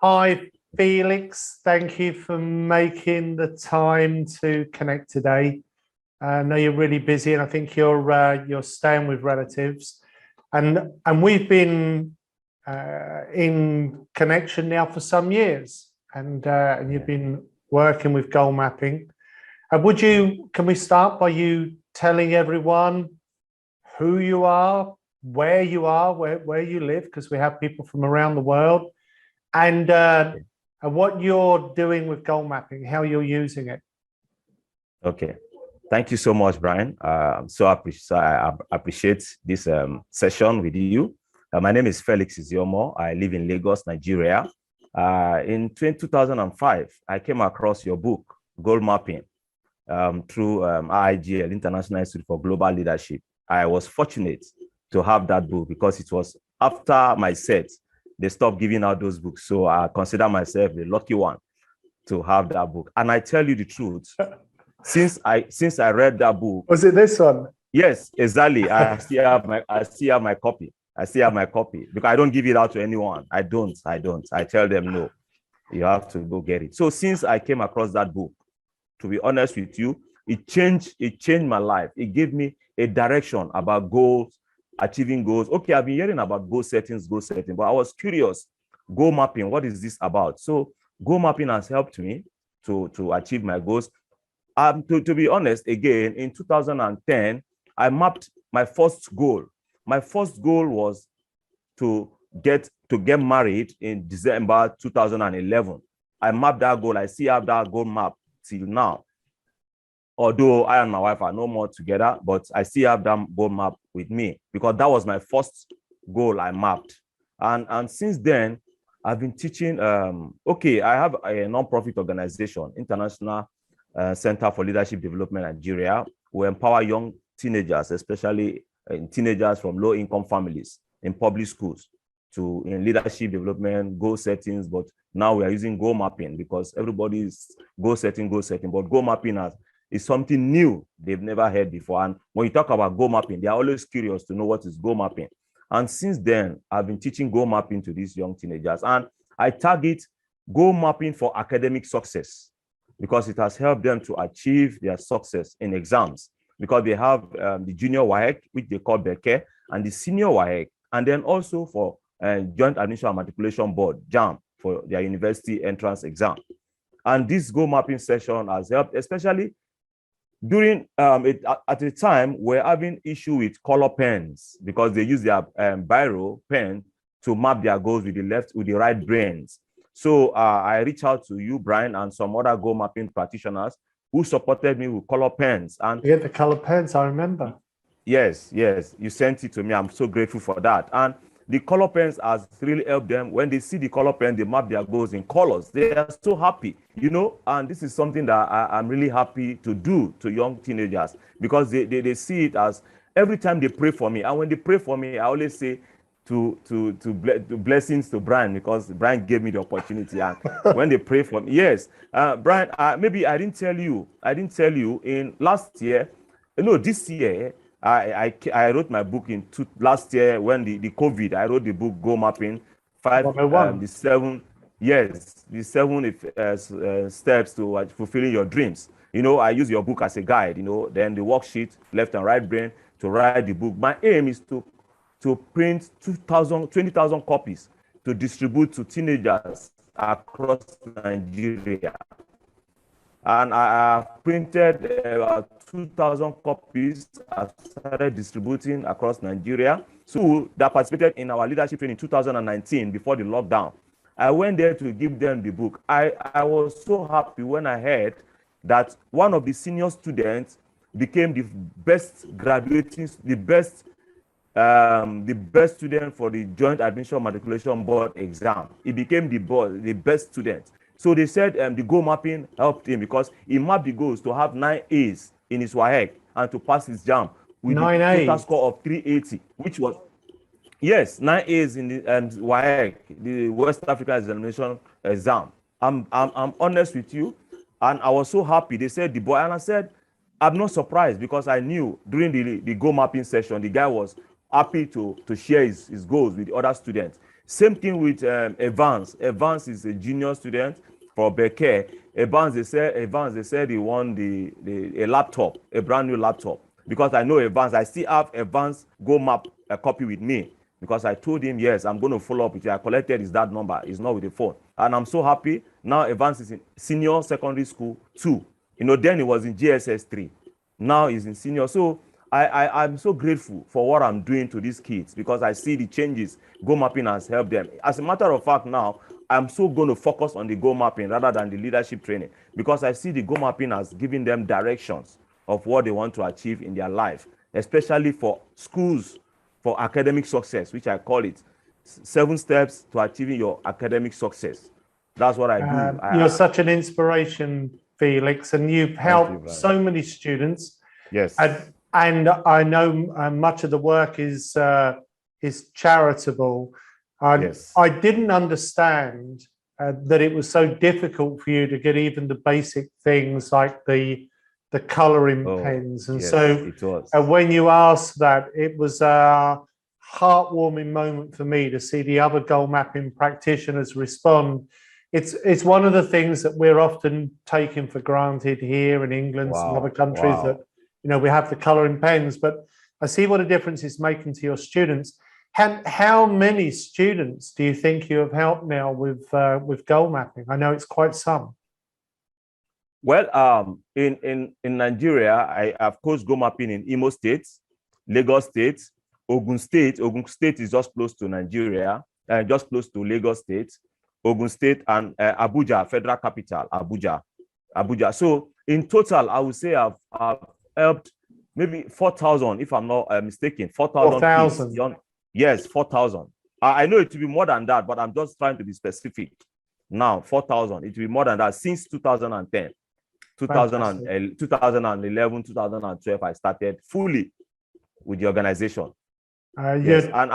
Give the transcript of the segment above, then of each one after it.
Hi, Felix. Thank you for making the time to connect today. I know you're really busy, and I think you're staying with relatives, and we've been in connection now for some years, and you've been working with goal mapping. Can we start by you telling everyone who you are, where you live, because we have people from around the world, and what you're doing with goal mapping, how you're using it. Okay. Thank you so much, Brian. I appreciate this session with you. My name is Felix Iziomoh. I live in Lagos, Nigeria. In 2005, I came across your book, Goal Mapping, through IIGL, International Institute for Global Leadership. I was fortunate to have that book because it was after my set, they stopped giving out those books. So I consider myself the lucky one to have that book. And I tell you the truth, since I read that book. Was it this one? Yes, exactly. I still have my copy. Because I don't give it out to anyone. I don't. I tell them, no, you have to go get it. So since I came across that book, to be honest with you, it changed my life. It gave me a direction about goals, achieving goals. Okay, I've been hearing about goal settings, but I was curious. Goal mapping, what is this about? So goal mapping has helped me to achieve my goals. To be honest, again, in 2010, I mapped my first goal. My first goal was to get married in December 2011. I mapped that goal. I still have that goal map till now. Although I and my wife are no more together, but I still have that goal map with me because that was my first goal I mapped. And since then, I've been teaching. I have a non-profit organization, International Center for Leadership Development Nigeria. We empower young teenagers, especially teenagers from low-income families in public schools in leadership development, goal settings. But now we are using goal mapping because everybody is goal setting. But goal mapping is something new they've never heard before. And when you talk about goal mapping, they're always curious to know what is goal mapping. And since then, I've been teaching goal mapping to these young teenagers. And I target goal mapping for academic success because it has helped them to achieve their success in exams. Because they have the junior WAEC, which they call Beke, and the senior WAEC, and then also for Joint Admission and Matriculation Board, JAM, for their university entrance exam. And this goal mapping session has helped, especially during at the time we're having issue with color pens because they use their biro pen to map their goals with the right brains. So I reached out to you, Brian, and some other goal mapping practitioners who supported me with color pens. And you get the color pens, I remember. Yes, you sent it to me. I'm so grateful for that. And the color pens has really helped them. When they see the color pen, they map their goals in colors. They are so happy, and this is something that I'm really happy to do to young teenagers because they see it as every time they pray for me. And when they pray for me, I always say to blessings to Brian because Brian gave me the opportunity. And when they pray for me, yes, Brian, maybe I didn't tell you in last year, this year, I wrote my book last year when the COVID. I wrote the book Goal Mapping, the seven steps to fulfilling your dreams. I use your book as a guide. Then the worksheet, left and right brain to write the book. My aim is to print 20,000 copies to distribute to teenagers across Nigeria. And I have printed about 2,000 copies. I've started distributing across Nigeria. So that participated in our leadership training in 2019 before the lockdown. I went there to give them the book. I was so happy when I heard that one of the senior students became the best student for the Joint Admission Matriculation Board exam. He became the best student. So they said the goal mapping helped him because he mapped the goals to have 9 A's in his WAEC and to pass his JAM with a total score of 380, which was, yes, 9 A's in the WAEC, the West Africa Examination Exam. I'm honest with you, and I was so happy. They said the boy, and I said, I'm not surprised because I knew during the goal mapping session, the guy was happy to share his goals with the other students. Same thing with Evans. Evans is a junior student for Becker. Evans, they said he won a laptop, a brand new laptop. Because I know Evans, I still have Evans Go Map a copy with me. Because I told him, yes, I'm going to follow up with you. I collected his that number. It's not with the phone. And I'm so happy. Now Evans is in senior secondary school 2. You know, then he was in GSS 3. Now he's in senior. So I'm so grateful for what I'm doing to these kids because I see the changes Go Mapping has helped them. As a matter of fact, now I'm so going to focus on the Go Mapping rather than the leadership training because I see the Go Mapping as giving them directions of what they want to achieve in their life, especially for schools for academic success, which I call it 7 steps to achieving your academic success. That's what I do. You're such an inspiration, Felix, and you've helped so many students. Yes. And I know much of the work is charitable. Yes. I didn't understand that it was so difficult for you to get even the basic things like the coloring pens. And yes, so it was. When you asked that, it was a heartwarming moment for me to see the other goal mapping practitioners respond. It's one of the things that we're often taking for granted here in England and other countries that, you know, we have the coloring pens, but I see what a difference it's making to your students. How many students do you think you have helped now with goal mapping? I know it's quite some. Well, in Nigeria, I have coached goal mapping in Imo State, Lagos State, Ogun State. Ogun State is just close to Nigeria, just close to Lagos State, Ogun State, and Abuja, federal capital, Abuja. So in total, I would say I've helped maybe 4,000, if I'm not mistaken, 4,000. Yes, 4,000. I know it will be more than that, but I'm just trying to be specific. Now, 4,000. It will be more than that since 2010. 2011, 2012, I started fully with the organization. Yes, and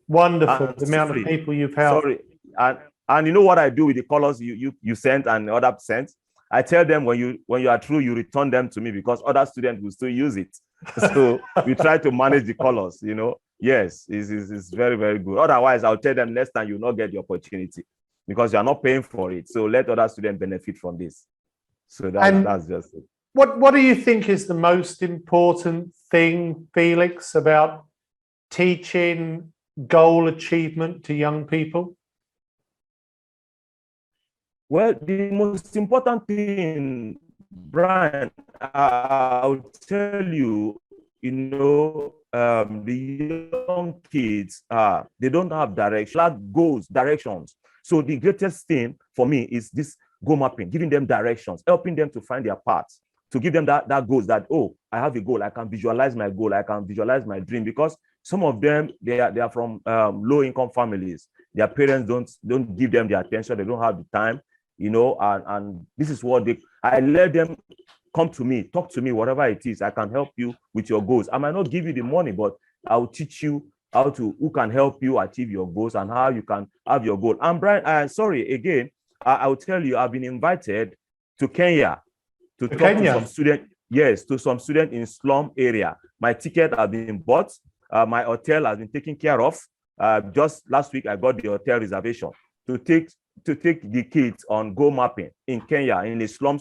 wonderful, the amount of people you've helped. Sorry, and you know what I do with the colors you sent and other sent? I tell them when you are through, you return them to me because other students will still use it. So we try to manage the colors, you know. Yes, it's very, very good. Otherwise, I'll tell them next time you will not get the opportunity because you are not paying for it. So let other students benefit from this. So that's just it. What do you think is the most important thing, Felix, about teaching goal achievement to young people? Well, the most important thing, Brian, I'll tell you, you know, the young kids, they don't have direction, like goals, directions. So the greatest thing for me is this goal mapping, giving them directions, helping them to find their paths, to give them that goals that, oh, I have a goal, I can visualize my goal, I can visualize my dream, because some of them, they are from low-income families. Their parents don't give them the attention, they don't have the time, you know, and this is what I let them come to me, talk to me, whatever it is. I can help you with your goals. I might not give you the money, but I'll teach you who can help you achieve your goals and how you can have your goal. And Brian, sorry, again, I will tell you, I've been invited to Kenya to talk to some student. Yes, to some student in slum area. My ticket has been bought. My hotel has been taken care of. Just last week, I got the hotel reservation to take the kids on goal mapping in Kenya, in a slum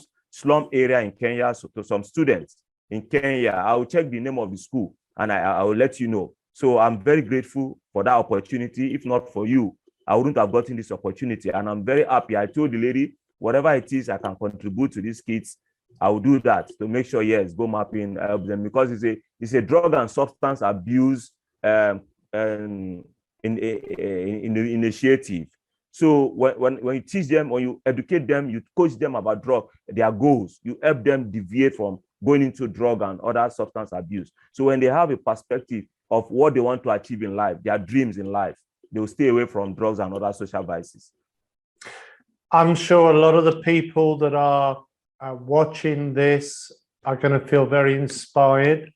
area in Kenya. So to some students in Kenya, I will check the name of the school and I will let you know. So I'm very grateful for that opportunity. If not for you, I wouldn't have gotten this opportunity. And I'm very happy. I told the lady, whatever it is I can contribute to these kids, I will do that to make sure, yes, goal mapping helps them, because it's a drug and substance abuse initiative. So when you teach them, when you educate them, you coach them about drug, their goals, you help them deviate from going into drug and other substance abuse. So when they have a perspective of what they want to achieve in life, their dreams in life, they will stay away from drugs and other social vices. I'm sure a lot of the people that are watching this are going to feel very inspired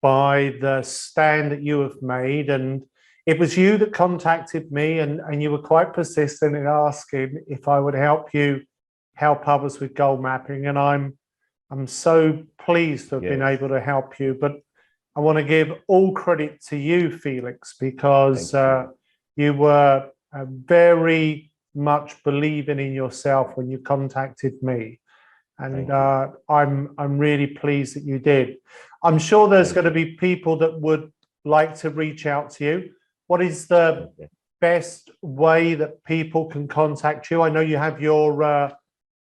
by the stand that you have made. And it was you that contacted me, and you were quite persistent in asking if I would help you help others with goal mapping. And I'm so pleased to have been able to help you. But I want to give all credit to you, Felix, because You were very much believing in yourself when you contacted me. And I'm really pleased that you did. I'm sure there's going to be people that would like to reach out to you. What is the best way that people can contact you? I know you have your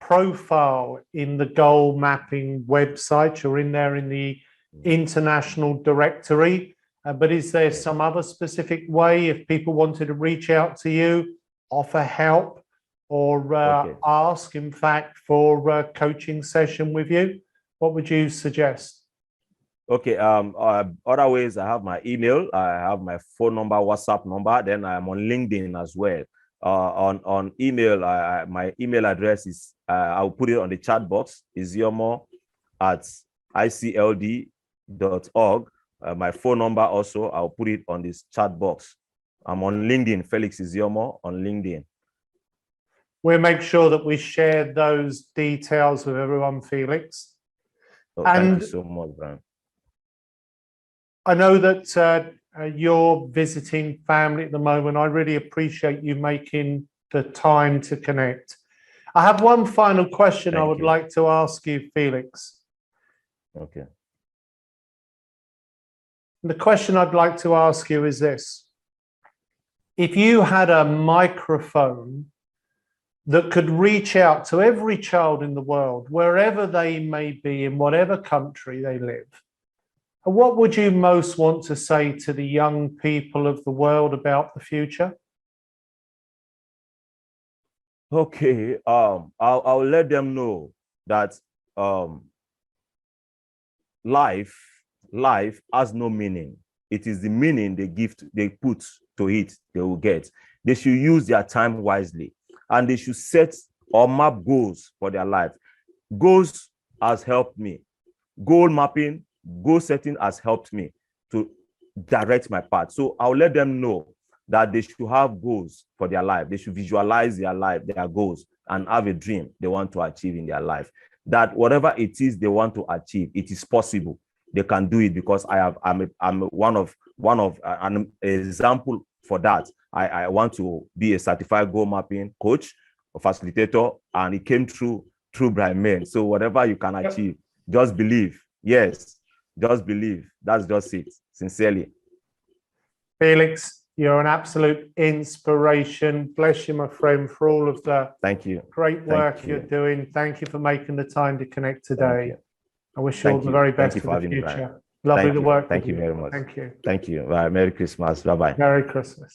profile in the goal mapping website. You're in there in the international directory. But is there some other specific way if people wanted to reach out to you, offer help, or ask, in fact, for a coaching session with you? What would you suggest? Okay. Other ways, I have my email, I have my phone number, WhatsApp number. Then I'm on LinkedIn as well. On email, my email address is I'll put it on the chat box. Iziomoh at ICLD.org. My phone number also, I'll put it on this chat box. I'm on LinkedIn, Felix Iziomoh on LinkedIn. We'll make sure that we share those details with everyone, Felix. Oh, thank you so much, Brian. I know that you're visiting family at the moment. I really appreciate you making the time to connect. I have one final question I would like to ask you, Felix. Okay. The question I'd like to ask you is this. If you had a microphone that could reach out to every child in the world, wherever they may be, in whatever country they live, what would you most want to say to the young people of the world about the future? Okay, I'll let them know that life has no meaning. It is the meaning they put to it, they will get. They should use their time wisely, and they should set or map goals for their life. Goals has helped me. Goal mapping, goal setting has helped me to direct my path. So I'll let them know that they should have goals for their life. They should visualize their life, their goals, and have a dream they want to achieve in their life. That whatever it is they want to achieve, it is possible. They can do it because I'm one of an example for that. I want to be a certified goal mapping coach, a facilitator, and it came through Mayne. So whatever you can achieve, just believe. Yes, just believe. That's just it. Sincerely. Felix, you're an absolute inspiration. Bless you, my friend, for all of the great work you're doing. Thank you for making the time to connect today. I wish you all the very best for the future. Lovely to work with you. Thank you very much. Thank you. Thank you. Merry Christmas. Bye-bye. Merry Christmas.